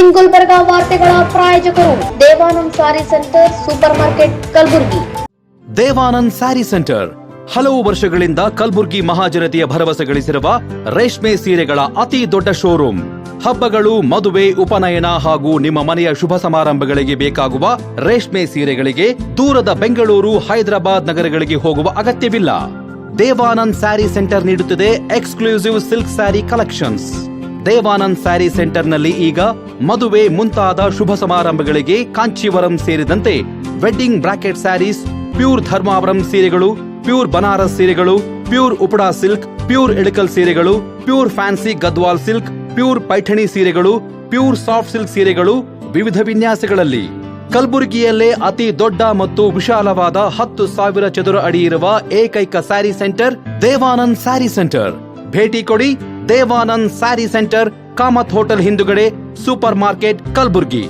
ಇನ್ ಗುಲ್ಬರ್ಗ ವಾರ್ತೆಗಳ ಪ್ರಾಯೋಜಕರು ದೇವಾನಂದ್ ಸಾರಿ centre super market Kalaburagi. Devanand sari centre ಹಲವು ವರ್ಷಗಳಿಂದ ಕಲಬುರಗಿ ಮಹಾಜನತೆಯ ಭರವಸೆ ಗಳಿಸಿರುವ ರೇಷ್ಮೆ ಸೀರೆಗಳ ಅತಿ ದೊಡ್ಡ ಶೋರೂಮ್. ಹಬ್ಬಗಳು, ಮದುವೆ, ಉಪನಯನ ಹಾಗೂ ನಿಮ್ಮ ಮನೆಯ ಶುಭ ಸಮಾರಂಭಗಳಿಗೆ ಬೇಕಾಗುವ ರೇಷ್ಮೆ ಸೀರೆಗಳಿಗೆ ದೂರದ ಬೆಂಗಳೂರು, ಹೈದರಾಬಾದ್ ನಗರಗಳಿಗೆ ಹೋಗುವ ಅಗತ್ಯವಿಲ್ಲ. ದೇವಾನಂದ್ ಸ್ಯಾರಿ ಸೆಂಟರ್ ನೀಡುತ್ತಿದೆ exclusive silk sari collections. Devanand sari ಸೆಂಟರ್ನಲ್ಲಿ ಈಗ ಮದುವೆ ಮುಂತಾದ ಶುಭ ಸಮಾರಂಭಗಳಿಗೆ ಕಾಂಚೀವರಂ ಸೇರಿದಂತೆ wedding brocade saris, pure Dharmavaram ಸೀರೆಗಳು, ಪ್ಯೂರ್ ಬನಾರಸ್ ಸೀರೆಗಳು, pure Uppada silk, pure Ilkal ಸೀರೆಗಳು, pure fancy Gadwal silk, pure Paithani ಸೀರೆಗಳು, ಪ್ಯೂರ್ ಸಾಫ್ಟ್ ಸಿಲ್ಕ್ ಸೀರೆಗಳು ವಿವಿಧ ವಿನ್ಯಾಸಗಳಲ್ಲಿ. ಕಲಬುರಗಿಯಲ್ಲೇ ಅತಿ ದೊಡ್ಡ ಮತ್ತು ವಿಶಾಲವಾದ 10,000 ಚದುರ ಅಡಿ ಇರುವ ಏಕೈಕ ಸ್ಯಾರಿ ಸೆಂಟರ್ ದೇವಾನಂದ್ ಸ್ಯಾರಿ ಸೆಂಟರ್. ಭೇಟಿ ಕೊಡಿ. ದೇವಾನಂದ್ ಸ್ಯಾರಿ ಸೆಂಟರ್, ಕಾಮತ್ ಹೋಟೆಲ್ ಹಿಂದುಗಡೆ, ಸೂಪರ್ ಮಾರ್ಕೆಟ್, ಕಲಬುರಗಿ.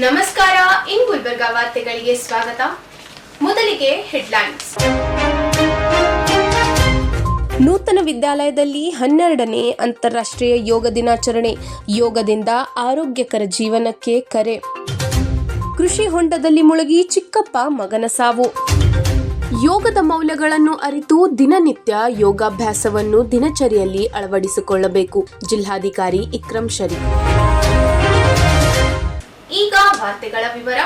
ನಮಸ್ಕಾರ. ಇನ್ ಗುಲ್ಬರ್ಗ ವಾರ್ತೆಗಳಿಗೆ ಸ್ವಾಗತ. ಮೊದಲಿಗೆ ಹೆಡ್ಲೈನ್ಸ್. ನೂತನ ವಿದ್ಯಾಲಯದಲ್ಲಿ 12ನೇ ಅಂತಾರಾಷ್ಟ್ರೀಯ ಯೋಗ ದಿನಾಚರಣೆ. ಯೋಗದಿಂದ ಆರೋಗ್ಯಕರ ಜೀವನಕ್ಕೆ ಕರೆ. ಕೃಷಿ ಹೊಂಡದಲ್ಲಿ ಮುಳುಗಿ ಚಿಕ್ಕಪ್ಪ ಮಗನ ಸಾವು. ಯೋಗದ ಮೌಲ್ಯಗಳನ್ನು ಅರಿತು ದಿನನಿತ್ಯ ಯೋಗಾಭ್ಯಾಸವನ್ನು ದಿನಚರಿಯಲ್ಲಿ ಅಳವಡಿಸಿಕೊಳ್ಳಬೇಕು. ಜಿಲ್ಲಾಧಿಕಾರಿ ಇಕ್ರಮ್ ಶರೀಫ್. ಈಗ ವಾರ್ತೆಗಳ ವಿವರ.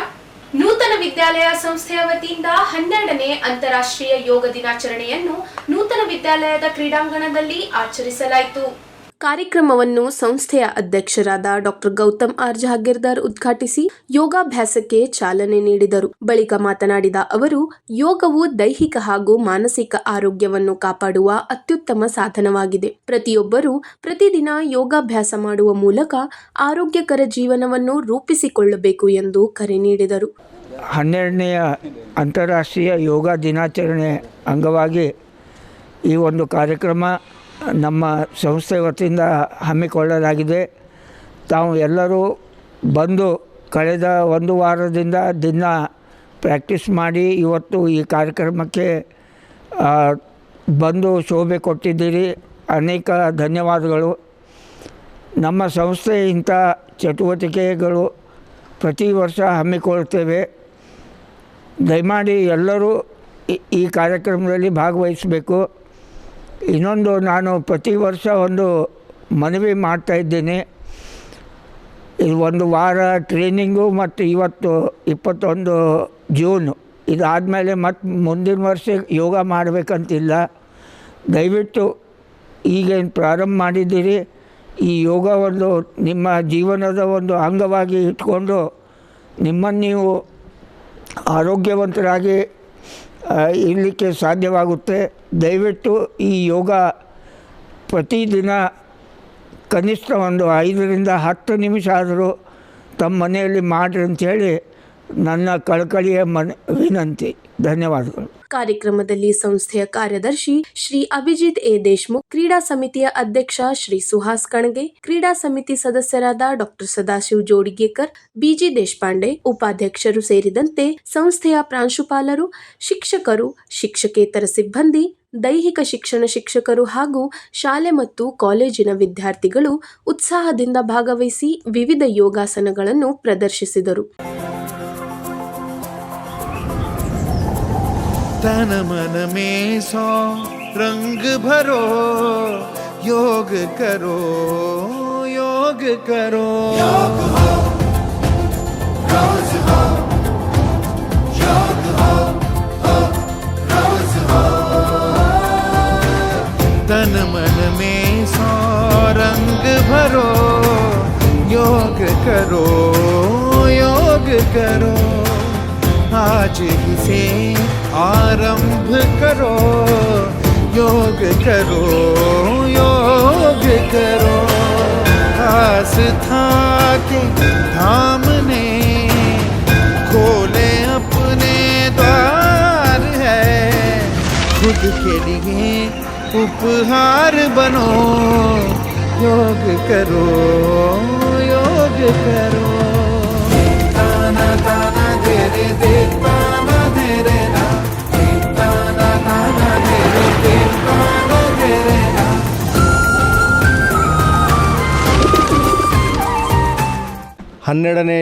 ನೂತನ ವಿದ್ಯಾಲಯ ಸಂಸ್ಥೆಯ ವತಿಯಿಂದ 12ನೇ ಅಂತಾರಾಷ್ಟ್ರೀಯ ಯೋಗ ದಿನಾಚರಣೆಯನ್ನು ನೂತನ ವಿದ್ಯಾಲಯದ ಕ್ರೀಡಾಂಗಣದಲ್ಲಿ ಆಚರಿಸಲಾಯಿತು. ಕಾರ್ಯಕ್ರಮವನ್ನು ಸಂಸ್ಥೆಯ ಅಧ್ಯಕ್ಷರಾದ ಡಾಕ್ಟರ್ ಗೌತಮ್ ಆರ್ ಜಹಾಗೀರ್ದಾರ್ ಉದ್ಘಾಟಿಸಿ ಯೋಗಾಭ್ಯಾಸಕ್ಕೆ ಚಾಲನೆ ನೀಡಿದರು. ಬಳಿಕ ಮಾತನಾಡಿದ ಅವರು, ಯೋಗವು ದೈಹಿಕ ಹಾಗೂ ಮಾನಸಿಕ ಆರೋಗ್ಯವನ್ನು ಕಾಪಾಡುವ ಅತ್ಯುತ್ತಮ ಸಾಧನವಾಗಿದೆ. ಪ್ರತಿಯೊಬ್ಬರೂ ಪ್ರತಿದಿನ ಯೋಗಾಭ್ಯಾಸ ಮಾಡುವ ಮೂಲಕ ಆರೋಗ್ಯಕರ ಜೀವನವನ್ನು ರೂಪಿಸಿಕೊಳ್ಳಬೇಕು ಎಂದು ಕರೆ ನೀಡಿದರು. 12ನೆಯ ಅಂತಾರಾಷ್ಟ್ರೀಯ ಯೋಗ ದಿನಾಚರಣೆ ಅಂಗವಾಗಿ ಈ ಒಂದು ಕಾರ್ಯಕ್ರಮ ನಮ್ಮ ಸಂಸ್ಥೆ ವತಿಯಿಂದ ಹಮ್ಮಿಕೊಳ್ಳಲಾಗಿದೆ. ತಾವು ಎಲ್ಲರೂ ಬಂದು ಕಳೆದ ಒಂದು ವಾರದಿಂದ ದಿನ ಪ್ರಾಕ್ಟೀಸ್ ಮಾಡಿ ಇವತ್ತು ಈ ಕಾರ್ಯಕ್ರಮಕ್ಕೆ ಬಂದು ಶೋಭೆ ಕೊಟ್ಟಿದ್ದೀರಿ. ಅನೇಕ ಧನ್ಯವಾದಗಳು. ನಮ್ಮ ಸಂಸ್ಥೆ ಇಂಥ ಚಟುವಟಿಕೆಗಳು ಪ್ರತಿ ವರ್ಷ ಹಮ್ಮಿಕೊಳ್ಳುತ್ತೇವೆ. ದಯಮಾಡಿ ಎಲ್ಲರೂ ಈ ಕಾರ್ಯಕ್ರಮದಲ್ಲಿ ಭಾಗವಹಿಸಬೇಕು. ಇನ್ನೊಂದು, ನಾನು ಪ್ರತಿ ವರ್ಷ ಒಂದು ಮನವಿ ಮಾಡ್ತಾಯಿದ್ದೀನಿ. ಇದು ಒಂದು ವಾರ ಟ್ರೈನಿಂಗು ಮತ್ತು ಇವತ್ತು 21 ಜೂನ್ ಇದಾದಮೇಲೆ ಮತ್ತು ಮುಂದಿನ ವರ್ಷ ಯೋಗ ಮಾಡಬೇಕಂತಿಲ್ಲ. ದಯವಿಟ್ಟು ಈಗೇನು ಪ್ರಾರಂಭ ಮಾಡಿದ್ದೀರಿ ಈ ಯೋಗ ಒಂದು ನಿಮ್ಮ ಜೀವನದ ಒಂದು ಅಂಗವಾಗಿ ಇಟ್ಕೊಂಡು ನಿಮ್ಮನ್ನು ನೀವು ಆರೋಗ್ಯವಂತರಾಗಿ ಇರಲಿಕ್ಕೆ ಸಾಧ್ಯವಾಗುತ್ತೆ. ದಯವಿಟ್ಟು ಈ ಯೋಗ ಪ್ರತಿದಿನ ಕನಿಷ್ಠ ಒಂದು 5ರಿಂದ 10 ನಿಮಿಷ ಆದರೂ ತಮ್ಮ ಮನೆಯಲ್ಲಿ ಮಾಡಿರಿ ಅಂಥೇಳಿ ನನ್ನ ಕಳಕಳಿಯ ವಿನಂತಿ. ಧನ್ಯವಾದಗಳು. ಕಾರ್ಯಕ್ರಮದಲ್ಲಿ ಸಂಸ್ಥೆಯ ಕಾರ್ಯದರ್ಶಿ ಶ್ರೀ ಅಭಿಜಿತ್ ಎ ದೇಶ್ಮುಖ್, ಕ್ರೀಡಾ ಸಮಿತಿಯ ಅಧ್ಯಕ್ಷ ಶ್ರೀ ಸುಹಾಸ್ ಕಣಗೆ, ಕ್ರೀಡಾ ಸಮಿತಿ ಸದಸ್ಯರಾದ ಡಾಕ್ಟರ್ ಸದಾಶಿವ್ ಜೋಡಿಗೇಕರ್, ಬಿಜಿ ದೇಶಪಾಂಡೆ, ಉಪಾಧ್ಯಕ್ಷರು ಸೇರಿದಂತೆ ಸಂಸ್ಥೆಯ ಪ್ರಾಂಶುಪಾಲರು, ಶಿಕ್ಷಕರು, ಶಿಕ್ಷಕೇತರ ಸಿಬ್ಬಂದಿ, ದೈಹಿಕ ಶಿಕ್ಷಣ ಶಿಕ್ಷಕರು ಹಾಗೂ ಶಾಲೆ ಮತ್ತು ಕಾಲೇಜಿನ ವಿದ್ಯಾರ್ಥಿಗಳು ಉತ್ಸಾಹದಿಂದ ಭಾಗವಹಿಸಿ ವಿವಿಧ ಯೋಗಾಸನಗಳನ್ನು ಪ್ರದರ್ಶಿಸಿದರು. तन मन में 100 रंग भरो, योग करो, योग करो, योग हो, रोज हो, योग हो, रोज हो। तन मन में 100 रंग भरो, योग करो, योग करो, आज ही से आरंभ करो, योग करो, योग करो। आस्था के धाम ने खोले अपने द्वार है, खुद के लिए उपहार बनो, योग करो, योग करो। ताना ताना दे रे दे, ताना दे रे ना, ताना ताना दे रे दे, ताना दे रे ना। ಹನ್ನೆರಡನೇ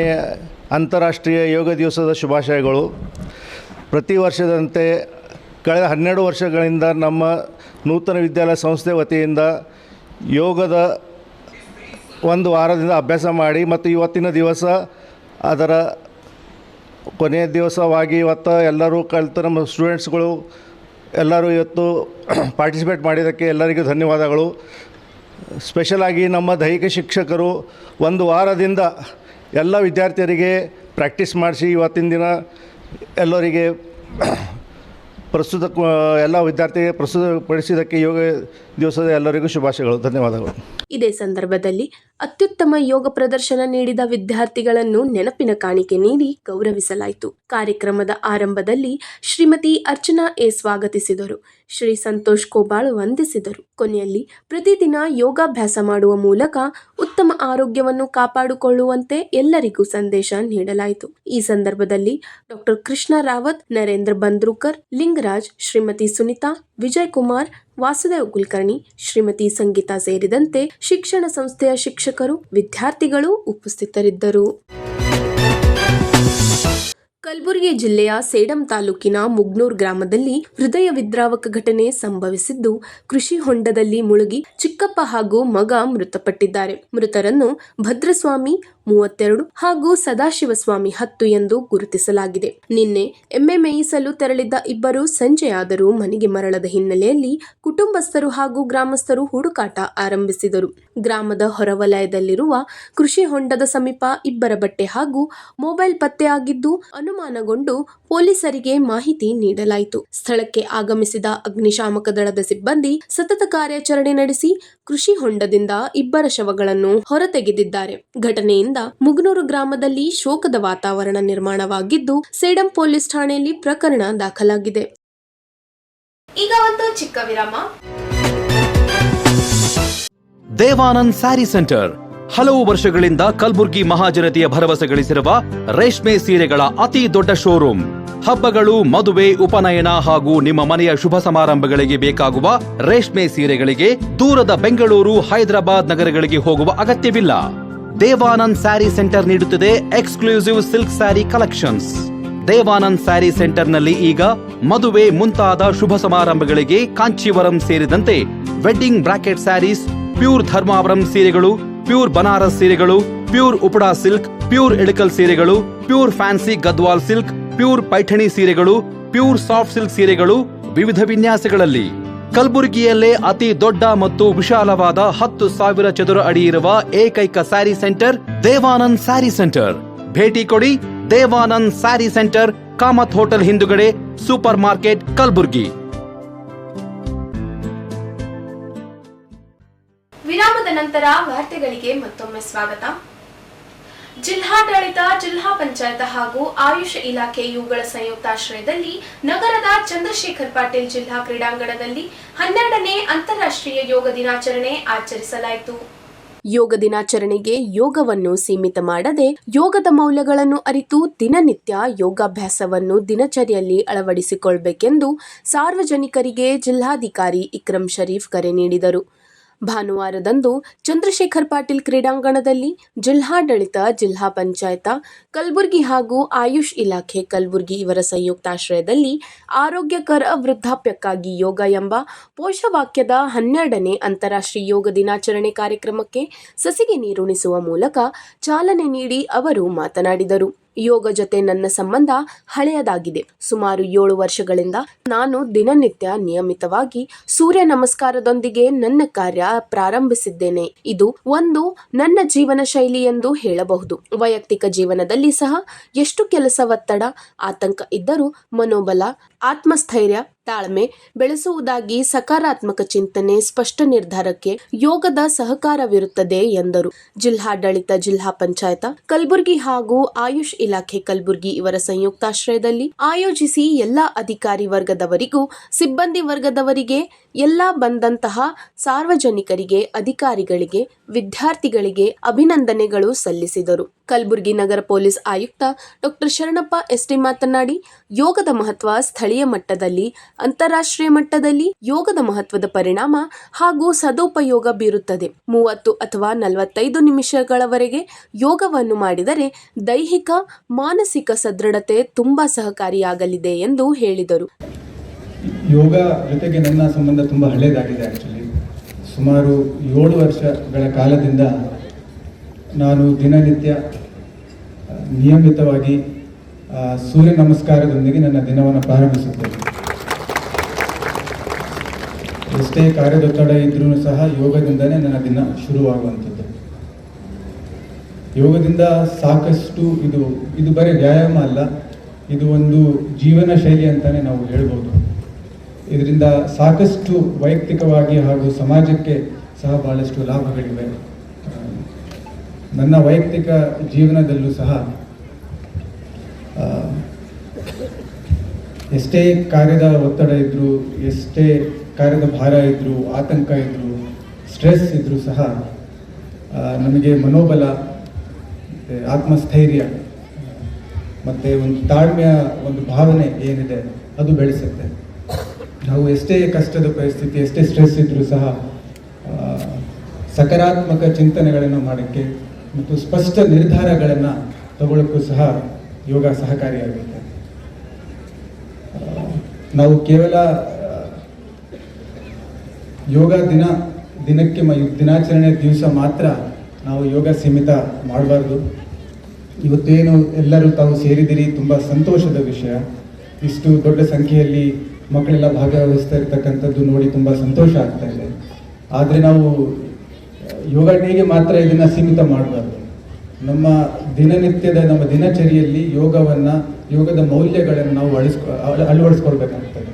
ಅಂತಾರಾಷ್ಟ್ರೀಯ ಯೋಗ ದಿವಸದ ಶುಭಾಶಯಗಳು. ಪ್ರತಿ ವರ್ಷದಂತೆ ಕಳೆದ 12 ವರ್ಷಗಳಿಂದ ನಮ್ಮ ನೂತನ ವಿದ್ಯಾಲಯ ಸಂಸ್ಥೆ ವತಿಯಿಂದ ಯೋಗದ ಒಂದು ವಾರದಿಂದ ಅಭ್ಯಾಸ ಮಾಡಿ ಮತ್ತು ಇವತ್ತಿನ ದಿವಸ ಅದರ ಕೊನೆಯ ದಿವಸವಾಗಿ ಇವತ್ತು ಎಲ್ಲರೂ ಕಲಿತು ನಮ್ಮ ಸ್ಟೂಡೆಂಟ್ಸ್ಗಳು ಎಲ್ಲರೂ ಇವತ್ತು ಪಾರ್ಟಿಸಿಪೇಟ್ ಮಾಡಿದ್ದಕ್ಕೆ ಎಲ್ಲರಿಗೂ ಧನ್ಯವಾದಗಳು. ಸ್ಪೆಷಲಾಗಿ ನಮ್ಮ ದೈಹಿಕ ಶಿಕ್ಷಕರು ಒಂದು ವಾರದಿಂದ ಎಲ್ಲ ವಿದ್ಯಾರ್ಥಿಯರಿಗೆ ಪ್ರಾಕ್ಟೀಸ್ ಮಾಡಿಸಿ ಇವತ್ತಿನ ದಿನ ಎಲ್ಲರಿಗೆ ಎಲ್ಲ ವಿದ್ಯಾರ್ಥಿಗೆ ಪ್ರಸ್ತುತಪಡಿಸಿದ್ದಕ್ಕೆ ಯೋಗ ದಿವಸದ ಎಲ್ಲರಿಗೂ ಶುಭಾಶಯಗಳು, ಧನ್ಯವಾದಗಳು. ಇದೇ ಸಂದರ್ಭದಲ್ಲಿ ಅತ್ಯುತ್ತಮ ಯೋಗ ಪ್ರದರ್ಶನ ನೀಡಿದ ವಿದ್ಯಾರ್ಥಿಗಳನ್ನು ನೆನಪಿನ ಕಾಣಿಕೆ ನೀಡಿ ಗೌರವಿಸಲಾಯಿತು. ಕಾರ್ಯಕ್ರಮದ ಆರಂಭದಲ್ಲಿ ಶ್ರೀಮತಿ ಅರ್ಚನಾ ಎ ಸ್ವಾಗತಿಸಿದರು. ಶ್ರೀ ಸಂತೋಷ್ ಕೋಬಾಳ್ ವಂದಿಸಿದರು. ಕೊನೆಯಲ್ಲಿ ಪ್ರತಿದಿನ ಯೋಗಾಭ್ಯಾಸ ಮಾಡುವ ಮೂಲಕ ಉತ್ತಮ ಆರೋಗ್ಯವನ್ನು ಕಾಪಾಡಿಕೊಳ್ಳುವಂತೆ ಎಲ್ಲರಿಗೂ ಸಂದೇಶ ನೀಡಲಾಯಿತು. ಈ ಸಂದರ್ಭದಲ್ಲಿ ಡಾಕ್ಟರ್ ಕೃಷ್ಣ ರಾವತ್, ನರೇಂದ್ರ ಬಂದ್ರೂಕರ್, ಲಿಂಗರಾಜ್, ಶ್ರೀಮತಿ ಸುನಿತಾ, ವಿಜಯ್ ಕುಮಾರ್, ವಾಸುದೇವ್ ಕುಲಕರ್ಣಿ, ಶ್ರೀಮತಿ ಸಂಗೀತಾ ಸೇರಿದಂತೆ ಶಿಕ್ಷಣ ಸಂಸ್ಥೆಯ ಶಿಕ್ಷಕರು, ವಿದ್ಯಾರ್ಥಿಗಳು ಉಪಸ್ಥಿತರಿದ್ದರು. ಕಲಬುರಗಿ ಜಿಲ್ಲೆಯ ಸೇಡಂ ತಾಲೂಕಿನ ಮುಗ್ನೂರ್ ಗ್ರಾಮದಲ್ಲಿ ಹೃದಯ ವಿದ್ರಾವಕ ಘಟನೆ ಸಂಭವಿಸಿದ್ದು, ಕೃಷಿ ಹೊಂಡದಲ್ಲಿ ಮುಳುಗಿ ಚಿಕ್ಕಪ್ಪ ಹಾಗೂ ಮಗ ಮೃತಪಟ್ಟಿದ್ದಾರೆ. ಮೃತರನ್ನು ಭದ್ರಸ್ವಾಮಿ 32 ಹಾಗೂ ಸದಾಶಿವಸ್ವಾಮಿ 10 ಎಂದು ಗುರುತಿಸಲಾಗಿದೆ. ನಿನ್ನೆ ಎಮ್ಮೆ ಮೇಯಿಸಲು ತೆರಳಿದ್ದ ಇಬ್ಬರು ಸಂಜೆಯಾದರೂ ಮನೆಗೆ ಮರಳದ ಹಿನ್ನೆಲೆಯಲ್ಲಿ ಕುಟುಂಬಸ್ಥರು ಹಾಗೂ ಗ್ರಾಮಸ್ಥರು ಹುಡುಕಾಟ ಆರಂಭಿಸಿದರು. ಗ್ರಾಮದ ಹೊರವಲಯದಲ್ಲಿರುವ ಕೃಷಿ ಹೊಂಡದ ಸಮೀಪ ಇಬ್ಬರ ಬಟ್ಟೆ ಹಾಗೂ ಮೊಬೈಲ್ ಪತ್ತೆಯಾಗಿದ್ದು ಅನುಮಾನಗೊಂಡು ಪೊಲೀಸರಿಗೆ ಮಾಹಿತಿ ನೀಡಲಾಯಿತು. ಸ್ಥಳಕ್ಕೆ ಆಗಮಿಸಿದ ಅಗ್ನಿಶಾಮಕ ದಳದ ಸಿಬ್ಬಂದಿ ಸತತ ಕಾರ್ಯಾಚರಣೆ ನಡೆಸಿ ಕೃಷಿ ಹೊಂಡದಿಂದ ಇಬ್ಬರ ಶವಗಳನ್ನು ಹೊರತೆಗೆದಿದ್ದಾರೆ. ಘಟನೆಯಿಂದ ಮುಗನೂರು ಗ್ರಾಮದಲ್ಲಿ ಶೋಕದ ವಾತಾವರಣ ನಿರ್ಮಾಣವಾಗಿದ್ದು, ಸೇಡಂ ಪೊಲೀಸ್ ಠಾಣೆಯಲ್ಲಿ ಪ್ರಕರಣ ದಾಖಲಾಗಿದೆ. ಈಗ ಒಂದು ಚಿಕ್ಕ ವಿರಾಮ. ದೇವಾನಂದ್ ಸ್ಯಾರಿ ಸೆಂಟರ್ ಹಲವು ವರ್ಷಗಳಿಂದ ಕಲಬುರ್ಗಿ ಮಹಾಜನತೆಯ ಭರವಸೆ ಗಳಿಸಿರುವ ರೇಷ್ಮೆ ಸೀರೆಗಳ ಅತಿ ದೊಡ್ಡ ಶೋರೂಮ್. ಹಬ್ಬಗಳು, ಮದುವೆ, ಉಪನಯನ ಹಾಗೂ ನಿಮ್ಮ ಮನೆಯ ಶುಭ ಸಮಾರಂಭಗಳಿಗೆ ಬೇಕಾಗುವ ರೇಷ್ಮೆ ಸೀರೆಗಳಿಗೆ ದೂರದ ಬೆಂಗಳೂರು, ಹೈದರಾಬಾದ್ ನಗರಗಳಿಗೆ ಹೋಗುವ ಅಗತ್ಯವಿಲ್ಲ. ದೇವಾನಂದ್ ಸ್ಯಾರಿ ಸೆಂಟರ್ ನೀಡುತ್ತಿದೆ exclusive silk sari collections. Devanand sari ಸೆಂಟರ್ನಲ್ಲಿ ಈಗ ಮದುವೆ ಮುಂತಾದ ಶುಭ ಸಮಾರಂಭಗಳಿಗೆ ಕಾಂಚೀವರಂ ಸೇರಿದಂತೆ wedding brocade saris, pure Dharmavaram ಸೀರೆಗಳು, ಪ್ಯೂರ್ ಬನಾರಸ್ ಸೀರೆಗಳು, pure Uppada silk, pure Ilkal ಸೀರೆಗಳು, pure fancy Gadwal silk, pure Paithani ಸೀರೆಗಳು, ಪ್ಯೂರ್ ಸಾಫ್ಟ್ ಸಿಲ್ಕ್ ಸೀರೆಗಳು ವಿವಿಧ ವಿನ್ಯಾಸಗಳಲ್ಲಿ. ಕಲಬುರಗಿಯಲ್ಲೇ ಅತಿ ದೊಡ್ಡ ಮತ್ತು ವಿಶಾಲವಾದ 10,000 ಚದುರ ಅಡಿ ಇರುವ ಏಕೈಕ ಸ್ಯಾರಿ ಸೆಂಟರ್ ದೇವಾನಂದ್ ಸ್ಯಾರಿ ಸೆಂಟರ್. ಭೇಟಿ ಕೊಡಿ. ದೇವಾನಂದ್ ಸ್ಯಾರಿ ಸೆಂಟರ್, ಕಾಮತ್ ಹೋಟೆಲ್ ಹಿಂದುಗಡೆ, ಸೂಪರ್ ಮಾರ್ಕೆಟ್, ಕಲಬುರಗಿ. ವಿರಾಮದ ನಂತರ ವಾರ್ತೆಗಳಿಗೆ ಮತ್ತೊಮ್ಮೆ ಸ್ವಾಗತ. ಜಿಲ್ಲಾಡಳಿತ, ಜಿಲ್ಲಾ ಪಂಚಾಯತ್ ಹಾಗೂ ಆಯುಷ್ ಇಲಾಖೆ ಇವುಗಳ ಸಂಯುಕ್ತಾಶ್ರಯದಲ್ಲಿ ನಗರದ ಚಂದ್ರಶೇಖರ್ ಪಾಟೀಲ್ ಜಿಲ್ಲಾ ಕ್ರೀಡಾಂಗಣದಲ್ಲಿ 12ನೇ ಅಂತಾರಾಷ್ಟ್ರೀಯ ಯೋಗ ದಿನಾಚರಣೆ ಆಚರಿಸಲಾಯಿತು. ಯೋಗ ದಿನಾಚರಣೆಗೆ ಯೋಗವನ್ನು ಸೀಮಿತ ಮಾಡದೆ ಯೋಗದ ಮೌಲ್ಯಗಳನ್ನು ಅರಿತು ದಿನನಿತ್ಯ ಯೋಗಾಭ್ಯಾಸವನ್ನು ದಿನಚರಿಯಲ್ಲಿ ಅಳವಡಿಸಿಕೊಳ್ಳಬೇಕೆಂದು ಸಾರ್ವಜನಿಕರಿಗೆ ಜಿಲ್ಲಾಧಿಕಾರಿ ಇಕ್ರಮ್ ಶರೀಫ್ ಕರೆ ನೀಡಿದರು. ಭಾನುವಾರದಂದು ಚಂದ್ರಶೇಖರ್ ಪಾಟೀಲ್ ಕ್ರೀಡಾಂಗಣದಲ್ಲಿ ಜಿಲ್ಲಾಡಳಿತ, ಜಿಲ್ಲಾ ಪಂಚಾಯತ ಕಲಬುರಗಿ ಹಾಗೂ ಆಯುಷ್ ಇಲಾಖೆ ಕಲಬುರಗಿ ಇವರ ಸಂಯುಕ್ತಾಶ್ರಯದಲ್ಲಿ ಆರೋಗ್ಯಕರ ವೃದ್ಧಾಪ್ಯಕ್ಕಾಗಿ ಯೋಗ ಎಂಬ ಘೋಷವಾಕ್ಯದ 12ನೇ ಅಂತಾರಾಷ್ಟ್ರೀಯ ಯೋಗ ದಿನಾಚರಣೆ ಕಾರ್ಯಕ್ರಮಕ್ಕೆ ಸಸಿಗೆ ನೀರುಣಿಸುವ ಮೂಲಕ ಚಾಲನೆ ನೀಡಿ ಅವರು ಮಾತನಾಡಿದರು. ಯೋಗ ಜೊತೆ ನನ್ನ ಸಂಬಂಧ ಹಳೆಯದಾಗಿದೆ. ಸುಮಾರು 7 ವರ್ಷಗಳಿಂದ ನಾನು ದಿನನಿತ್ಯ ನಿಯಮಿತವಾಗಿ ಸೂರ್ಯ ನಮಸ್ಕಾರದೊಂದಿಗೆ ನನ್ನ ಕಾರ್ಯ ಪ್ರಾರಂಭಿಸಿದ್ದೇನೆ. ಇದು ಒಂದು ನನ್ನ ಜೀವನ ಶೈಲಿ ಎಂದು ಹೇಳಬಹುದು. ವೈಯಕ್ತಿಕ ಜೀವನದಲ್ಲಿ ಸಹ ಎಷ್ಟು ಕೆಲಸ, ಒತ್ತಡ, ಆತಂಕ ಇದ್ದರೂ ಮನೋಬಲ, ಆತ್ಮಸ್ಥೈರ್ಯ ತಾಳ್ಮೆ ಬೆಳೆಸುವುದಾಗಿ ಸಕಾರಾತ್ಮಕ ಚಿಂತನೆ, ಸ್ಪಷ್ಟ ನಿರ್ಧಾರಕ್ಕೆ ಯೋಗದ ಸಹಕಾರವಿರುತ್ತದೆ ಎಂದರು. ಜಿಲ್ಲಾಡಳಿತ, ಜಿಲ್ಲಾ ಪಂಚಾಯತ್ ಕಲಬುರಗಿ ಹಾಗೂ ಆಯುಷ್ ಇಲಾಖೆ ಕಲಬುರಗಿ ಇವರ ಸಂಯುಕ್ತಾಶ್ರಯದಲ್ಲಿ ಆಯೋಜಿಸಿ ಎಲ್ಲಾ ಅಧಿಕಾರಿ ವರ್ಗದವರಿಗೂ, ಸಿಬ್ಬಂದಿ ವರ್ಗದವರಿಗೆ, ಎಲ್ಲ ಬಂದಂತಹ ಸಾರ್ವಜನಿಕರಿಗೆ, ಅಧಿಕಾರಿಗಳಿಗೆ, ವಿದ್ಯಾರ್ಥಿಗಳಿಗೆ ಅಭಿನಂದನೆಗಳು ಸಲ್ಲಿಸಿದರು. ಕಲಬುರಗಿ ನಗರ ಪೊಲೀಸ್ ಆಯುಕ್ತ ಡಾಕ್ಟರ್ ಶರಣಪ್ಪ ಎಸ್ಟಿ ಮಾತನಾಡಿ, ಯೋಗದ ಮಹತ್ವ ಸ್ಥಳೀಯ ಮಟ್ಟದಲ್ಲಿ, ಅಂತಾರಾಷ್ಟ್ರೀಯ ಮಟ್ಟದಲ್ಲಿ ಯೋಗದ ಮಹತ್ವದ ಪರಿಣಾಮ ಹಾಗೂ ಸದುಪಯೋಗ ಬೀರುತ್ತದೆ. 30 ಅಥವಾ 45 ನಿಮಿಷಗಳವರೆಗೆ ಯೋಗವನ್ನು ಮಾಡಿದರೆ ದೈಹಿಕ, ಮಾನಸಿಕ ಸದೃಢತೆ ತುಂಬಾ ಸಹಕಾರಿಯಾಗಲಿದೆ ಎಂದು ಹೇಳಿದರು. ಯೋಗ ಜೊತೆಗೆ ನನ್ನ ಸಂಬಂಧ ತುಂಬ ಹಳೆಯದಾಗಿದೆ. ಆ್ಯಕ್ಚುಲಿ ಸುಮಾರು 7 ವರ್ಷಗಳ ಕಾಲದಿಂದ ನಾನು ದಿನನಿತ್ಯ ನಿಯಮಿತವಾಗಿ ಸೂರ್ಯ ನಮಸ್ಕಾರದೊಂದಿಗೆ ನನ್ನ ದಿನವನ್ನು ಪ್ರಾರಂಭಿಸುತ್ತೇನೆ. ಎಷ್ಟೇ ಕಾರ್ಯದೊತ್ತಡ ಇದ್ರೂ ಸಹ ಯೋಗದಿಂದನೇ ನನ್ನ ದಿನ ಶುರುವಾಗುವಂಥದ್ದು. ಯೋಗದಿಂದ ಸಾಕಷ್ಟು ಇದು ಬರೀ ವ್ಯಾಯಾಮ ಅಲ್ಲ, ಇದು ಒಂದು ಜೀವನ ಶೈಲಿ ಅಂತಲೇ ನಾವು ಹೇಳ್ಬೋದು. ಇದರಿಂದ ಸಾಕಷ್ಟು ವೈಯಕ್ತಿಕವಾಗಿ ಹಾಗೂ ಸಮಾಜಕ್ಕೆ ಸಹ ಬಹಳಷ್ಟು ಲಾಭಗಳಿವೆ. ನನ್ನ ವೈಯಕ್ತಿಕ ಜೀವನದಲ್ಲೂ ಸಹ ಎಷ್ಟೇ ಕಾರ್ಯದ ಒತ್ತಡ ಇದ್ದರೂ, ಎಷ್ಟೇ ಕಾರ್ಯದ ಭಾರ ಇದ್ದರೂ, ಆತಂಕ ಇದ್ದರೂ, ಸ್ಟ್ರೆಸ್ ಇದ್ದರೂ ಸಹ ನಮಗೆ ಮನೋಬಲ, ಆತ್ಮಸ್ಥೈರ್ಯ ಮತ್ತು ಒಂದು ತಾಳ್ಮೆಯ ಒಂದು ಭಾವನೆ ಏನಿದೆ ಅದು ಬೆಳೆಸುತ್ತೆ. ನಾವು ಎಷ್ಟೇ ಕಷ್ಟದ ಪರಿಸ್ಥಿತಿ, ಎಷ್ಟೇ ಸ್ಟ್ರೆಸ್ ಇದ್ದರೂ ಸಹ ಸಕಾರಾತ್ಮಕ ಚಿಂತನೆಗಳನ್ನು ಮಾಡೋಕ್ಕೆ ಮತ್ತು ಸ್ಪಷ್ಟ ನಿರ್ಧಾರಗಳನ್ನು ತಗೊಳ್ಳೋಕ್ಕೂ ಸಹ ಯೋಗ ಸಹಕಾರಿಯಾಗುತ್ತೆ. ನಾವು ಕೇವಲ ಯೋಗ ದಿನಕ್ಕೆ ದಿನಾಚರಣೆ ದಿವಸ ಮಾತ್ರ ನಾವು ಯೋಗ ಸೀಮಿತ ಮಾಡಬಾರ್ದು. ಇವತ್ತೇನು ಎಲ್ಲರೂ ತಾವು ಸೇರಿದಿರಿ, ತುಂಬ ಸಂತೋಷದ ವಿಷಯ. ಇಷ್ಟು ದೊಡ್ಡ ಸಂಖ್ಯೆಯಲ್ಲಿ ಮಕ್ಕಳೆಲ್ಲ ಭಾಗವಹಿಸ್ತಾ ಇರ್ತಕ್ಕಂಥದ್ದು ನೋಡಿ ತುಂಬ ಸಂತೋಷ ಆಗ್ತಾ ಇದೆ. ಆದರೆ ನಾವು ಯೋಗ ಡೇಗೆ ಮಾತ್ರ ಇದನ್ನು ಸೀಮಿತ ಮಾಡಬಾರ್ದು. ನಮ್ಮ ದಿನನಿತ್ಯದ, ನಮ್ಮ ದಿನಚರಿಯಲ್ಲಿ ಯೋಗದ ಮೌಲ್ಯಗಳನ್ನು ನಾವು ಅಳವಡಿಸ್ಕೊಳ್ಬೇಕಾಗ್ತದೆ.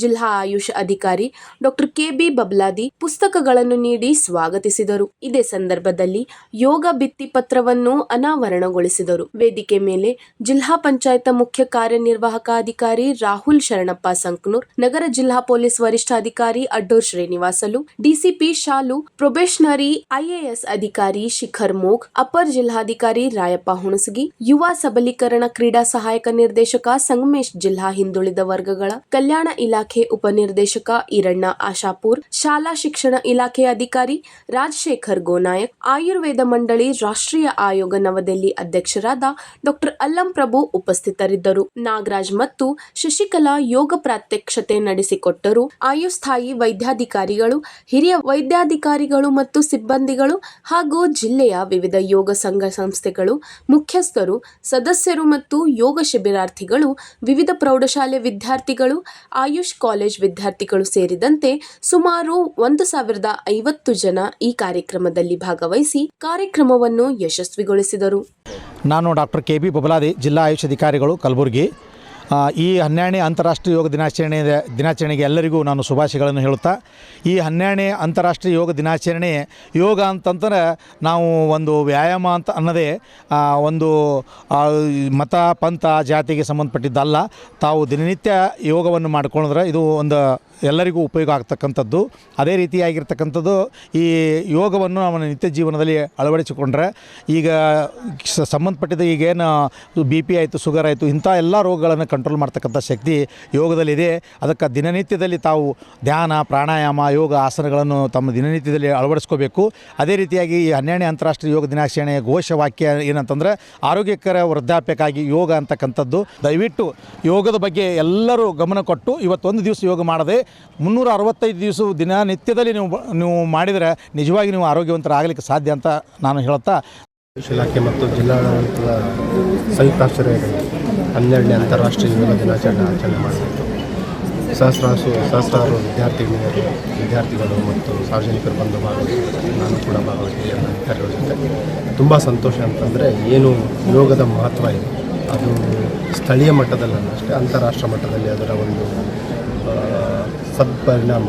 ಜಿಲ್ಲಾ ಆಯುಷ್ ಅಧಿಕಾರಿ ಡಾಕ್ಟರ್ ಕೆ.ಬಿ. ಬಬ್ಲಾದಿ ಪುಸ್ತಕಗಳನ್ನು ನೀಡಿ ಸ್ವಾಗತಿಸಿದರು. ಇದೇ ಸಂದರ್ಭದಲ್ಲಿ ಯೋಗ ಭಿತ್ತಿ ಪತ್ರವನ್ನು ಅನಾವರಣಗೊಳಿಸಿದರು. ವೇದಿಕೆ ಮೇಲೆ ಜಿಲ್ಲಾ ಪಂಚಾಯತ್ ಮುಖ್ಯ ಕಾರ್ಯನಿರ್ವಾಹಕ ಅಧಿಕಾರಿ ರಾಹುಲ್ ಶರಣಪ್ಪ ಸಂಕನೂರ್, ನಗರ ಜಿಲ್ಲಾ ಪೊಲೀಸ್ ವರಿಷ್ಠಾಧಿಕಾರಿ ಅಡ್ಡೂರ್ ಶ್ರೀನಿವಾಸಲು, ಡಿಸಿಪಿ ಶಾಲು, ಪ್ರೊಬೇಷನರಿ ಐಎಎಸ್ ಅಧಿಕಾರಿ ಶಿಖರ್ ಮೋಗ್, ಅಪರ್ ಜಿಲ್ಲಾಧಿಕಾರಿ ರಾಯಪ್ಪ ಹುಣಸಗಿ, ಯುವ ಸಬಲೀಕರಣ ಕ್ರೀಡಾ ಸಹಾಯಕ ನಿರ್ದೇಶಕ ಸಂಗಮೇಶ್, ಜಿಲ್ಲಾ ಹಿಂದುಳಿದ ವರ್ಗಗಳ ಕಲ್ಯಾಣ ಇಲಾಖೆ ಉಪನಿರ್ದೇಶಕ ಈರಣ್ಣ ಆಶಾಪುರ್, ಶಾಲಾ ಶಿಕ್ಷಣ ಇಲಾಖೆ ಅಧಿಕಾರಿ ರಾಜಶೇಖರ್ ಗೋನಾಯಕ್, ಆಯುರ್ವೇದ ಮಂಡಳಿ ರಾಷ್ಟ್ರೀಯ ಆಯೋಗ ನವದೆಹಲಿ ಅಧ್ಯಕ್ಷರಾದ ಡಾಕ್ಟರ್ ಅಲ್ಲಂ ಪ್ರಭು ಉಪಸ್ಥಿತರಿದ್ದರು. ನಾಗರಾಜ್ ಮತ್ತು ಶಶಿಕಲಾ ಯೋಗ ಪ್ರಾತ್ಯಕ್ಷತೆ ನಡೆಸಿಕೊಟ್ಟರು. ಆಯುಸ್ಥಾಯಿ ವೈದ್ಯಾಧಿಕಾರಿಗಳು, ಹಿರಿಯ ವೈದ್ಯಾಧಿಕಾರಿಗಳು ಮತ್ತು ಸಿಬ್ಬಂದಿಗಳು ಹಾಗೂ ಜಿಲ್ಲೆಯ ವಿವಿಧ ಯೋಗ ಸಂಘ ಸಂಸ್ಥೆಗಳು, ಮುಖ್ಯಸ್ಥರು, ಸದಸ್ಯರು ಮತ್ತು ಯೋಗ ಶಿಬಿರಾರ್ಥಿಗಳು, ವಿವಿಧ ಪ್ರೌಢಶಾಲೆ ವಿದ್ಯಾರ್ಥಿಗಳು, ಆಯುಷ್ ಕಾಲೇಜ್ ವಿದ್ಯಾರ್ಥಿಗಳು ಸೇರಿದಂತೆ ಸುಮಾರು 1050 ಜನ ಈ ಕಾರ್ಯಕ್ರಮದಲ್ಲಿ ಭಾಗವಹಿಸಿ ಕಾರ್ಯಕ್ರಮವನ್ನು ಯಶಸ್ವಿಗೊಳಿಸಿದರು. ನಾನು ಡಾಕ್ಟರ್ ಕೆ.ಬಿ. ಬಬಲಾದಿ, ಜಿಲ್ಲಾ ಆಯುಷ್ ಅಧಿಕಾರಿಗಳು ಕಲಬುರಗಿ. ಈ 12ನೇ ಅಂತಾರಾಷ್ಟ್ರೀಯ ಯೋಗ ದಿನಾಚರಣೆಗೆ ಎಲ್ಲರಿಗೂ ನಾನು ಶುಭಾಶಯಗಳನ್ನು ಹೇಳುತ್ತಾ, ಈ 12ನೇ ಅಂತಾರಾಷ್ಟ್ರೀಯ ಯೋಗ ದಿನಾಚರಣೆ, ಯೋಗ ಅಂತಂದ್ರೆ ನಾವು ಒಂದು ವ್ಯಾಯಾಮ ಅಂತ ಅನ್ನೋದೇ ಒಂದು ಮತ, ಪಂಥ, ಜಾತಿಗೆ ಸಂಬಂಧಪಟ್ಟಿದ್ದಲ್ಲ. ತಾವು ದಿನನಿತ್ಯ ಯೋಗವನ್ನು ಮಾಡಿಕೊಂಡ್ರೆ ಇದು ಒಂದು ಎಲ್ಲರಿಗೂ ಉಪಯೋಗ ಆಗ್ತಕ್ಕಂಥದ್ದು. ಅದೇ ರೀತಿಯಾಗಿರ್ತಕ್ಕಂಥದ್ದು ಈ ಯೋಗವನ್ನು ನಮ್ಮ ನಿತ್ಯ ಜೀವನದಲ್ಲಿ ಅಳವಡಿಸಿಕೊಂಡ್ರೆ ಈಗ ಸಂಬಂಧಪಟ್ಟಿದ್ದ ಈಗೇನು BP ಆಯಿತು, ಶುಗರ್ ಆಯಿತು, ಇಂಥ ಎಲ್ಲ ರೋಗಗಳನ್ನು ಕಂಟ್ರೋಲ್ ಮಾಡ್ತಕ್ಕಂಥ ಶಕ್ತಿ ಯೋಗದಲ್ಲಿದೆ. ಅದಕ್ಕೆ ದಿನನಿತ್ಯದಲ್ಲಿ ತಾವು ಧ್ಯಾನ, ಪ್ರಾಣಾಯಾಮ, ಯೋಗ, ಆಸನಗಳನ್ನು ತಮ್ಮ ದಿನನಿತ್ಯದಲ್ಲಿ ಅಳವಡಿಸ್ಕೋಬೇಕು. ಅದೇ ರೀತಿಯಾಗಿ ಈ 12ನೇ ಅಂತಾರಾಷ್ಟ್ರೀಯ ಯೋಗ ದಿನಾಚರಣೆಯ ಘೋಷವಾಕ್ಯ ಏನಂತಂದರೆ ಆರೋಗ್ಯಕರ ವೃದ್ಧಾಪ್ಯಕ್ಕಾಗಿ ಯೋಗ ಅಂತಕ್ಕಂಥದ್ದು. ದಯವಿಟ್ಟು ಯೋಗದ ಬಗ್ಗೆ ಎಲ್ಲರೂ ಗಮನ ಕೊಟ್ಟು ಇವತ್ತೊಂದು ದಿವಸ ಯೋಗ ಮಾಡದೆ 365 ದಿವಸ ದಿನನಿತ್ಯದಲ್ಲಿ ನೀವು ಮಾಡಿದರೆ ನಿಜವಾಗಿ ನೀವು ಆರೋಗ್ಯವಂತರಾಗಲಿಕ್ಕೆ ಸಾಧ್ಯ ಅಂತ ನಾನು ಹೇಳುತ್ತಾ, ಇಲಾಖೆ ಮತ್ತು ಜಿಲ್ಲಾಡಳಿತದ ಸಂಯುಕ್ತಾಶ್ರಯದಲ್ಲಿ 12ನೇ ಅಂತಾರಾಷ್ಟ್ರೀಯ ಯೋಗ ದಿನಾಚರಣೆ ಆಚರಣೆ ಮಾಡಬೇಕು. ಸಹಸ್ರಾರು ವಿದ್ಯಾರ್ಥಿಗಳು ಮತ್ತು ಸಾರ್ವಜನಿಕರು ಬಂದು ನಾನು ಕೂಡ ಭಾಗವಹಿಸಿ ಎಲ್ಲ ಅಧಿಕಾರಿಗಳ ಜೊತೆ ತುಂಬ ಸಂತೋಷ ಅಂತಂದರೆ ಏನು ಯೋಗದ ಮಹತ್ವ ಇದೆ, ಅದು ಸ್ಥಳೀಯ ಮಟ್ಟದಲ್ಲ ಅಷ್ಟೇ, ಅಂತಾರಾಷ್ಟ್ರೀಯ ಮಟ್ಟದಲ್ಲಿ ಅದರ ಒಂದು ಸದ್ಪರಿಣಾಮ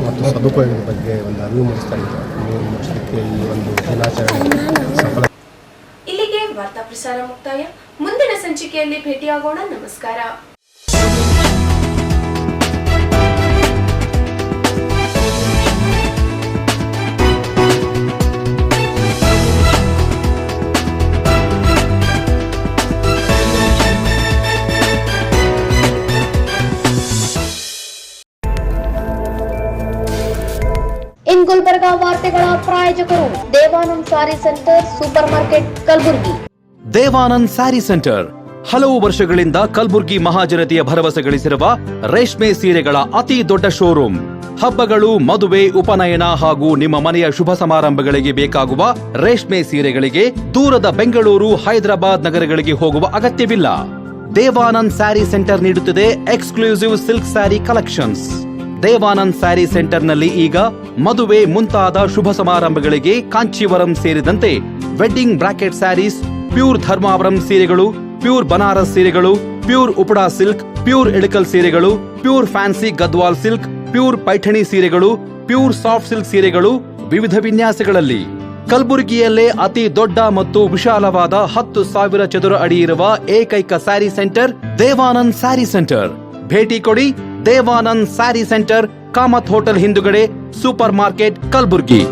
ಮತ್ತು ಸದುಪಯೋಗದ ಬಗ್ಗೆ ಒಂದು ಅರಿವು ಮೂಡಿಸ್ತಾ ಮೂಡಿಸಲಿಕ್ಕೆ ಈ ಒಂದು ದಿನಾಚರಣೆ ಸಫಲ. ಇಲ್ಲಿಗೆ ವಾರ್ತಾ ಪ್ರಸಾರ ಮುಕ್ತಾಯ. ಮುಂದಿನ ಸಂಚಿಕೆಯಲ್ಲಿ ಭೇಟಿಯಾಗೋಣ. ನಮಸ್ಕಾರ. ಇನ್ ಗುಲ್ಬರ್ಗಾ ವಾರ್ತೆಗಳ ಪ್ರಾಯೋಜಕರು ದೇವಾನಂದ್ ಸಾರಿ centre super market Kalaburagi. Devanand sari centre ಹಲವು ವರ್ಷಗಳಿಂದ ಕಲ್ಬುರ್ಗಿ ಮಹಾಜನತೆಯ ಭರವಸೆ ಗಳಿಸಿರುವ ರೇಷ್ಮೆ ಸೀರೆಗಳ ಅತಿ ದೊಡ್ಡ ಶೋರೂಮ್. ಹಬ್ಬಗಳು, ಮದುವೆ, ಉಪನಯನ ಹಾಗೂ ನಿಮ್ಮ ಮನೆಯ ಶುಭ ಸಮಾರಂಭಗಳಿಗೆ ಬೇಕಾಗುವ ರೇಷ್ಮೆ ಸೀರೆಗಳಿಗೆ ದೂರದ ಬೆಂಗಳೂರು, ಹೈದರಾಬಾದ್ ನಗರಗಳಿಗೆ ಹೋಗುವ ಅಗತ್ಯವಿಲ್ಲ. ದೇವಾನಂದ್ ಸ್ಯಾರಿ ಸೆಂಟರ್ ನೀಡುತ್ತಿದೆ exclusive silk sari collections. Devanand sari ಸೆಂಟರ್ನಲ್ಲಿ ಈಗ ಮದುವೆ ಮುಂತಾದ ಶುಭ ಸಮಾರಂಭಗಳಿಗೆ ಕಾಂಚೀವರಂ ಸೇರಿದಂತೆ wedding brocade saris, pure Dharmavaram ಸೀರೆಗಳು, ಪ್ಯೂರ್ ಬನಾರಸ್ ಸೀರೆಗಳು, pure Uppada silk, pure Ilkal ಸೀರೆಗಳು, pure fancy Gadwal silk, pure Paithani ಸೀರೆಗಳು, ಪ್ಯೂರ್ ಸಾಫ್ಟ್ ಸಿಲ್ಕ್ ಸೀರೆಗಳು ವಿವಿಧ ವಿನ್ಯಾಸಗಳಲ್ಲಿ. ಕಲಬುರಗಿಯಲ್ಲೇ ಅತಿ ದೊಡ್ಡ ಮತ್ತು ವಿಶಾಲವಾದ 10,000 ಚದುರ ಅಡಿ ಇರುವ ಏಕೈಕ ಸ್ಯಾರಿ ಸೆಂಟರ್ ದೇವಾನಂದ್ ಸ್ಯಾರಿ ಸೆಂಟರ್. ಭೇಟಿ ಕೊಡಿ. ದೇವಾನಂದ್ ಸ್ಯಾರಿ ಸೆಂಟರ್, ಕಾಮತ್ ಹೋಟೆಲ್ ಹಿಂದುಗಡೆ, ಸೂಪರ್ ಮಾರ್ಕೆಟ್, ಕಲಬುರ್ಗಿ.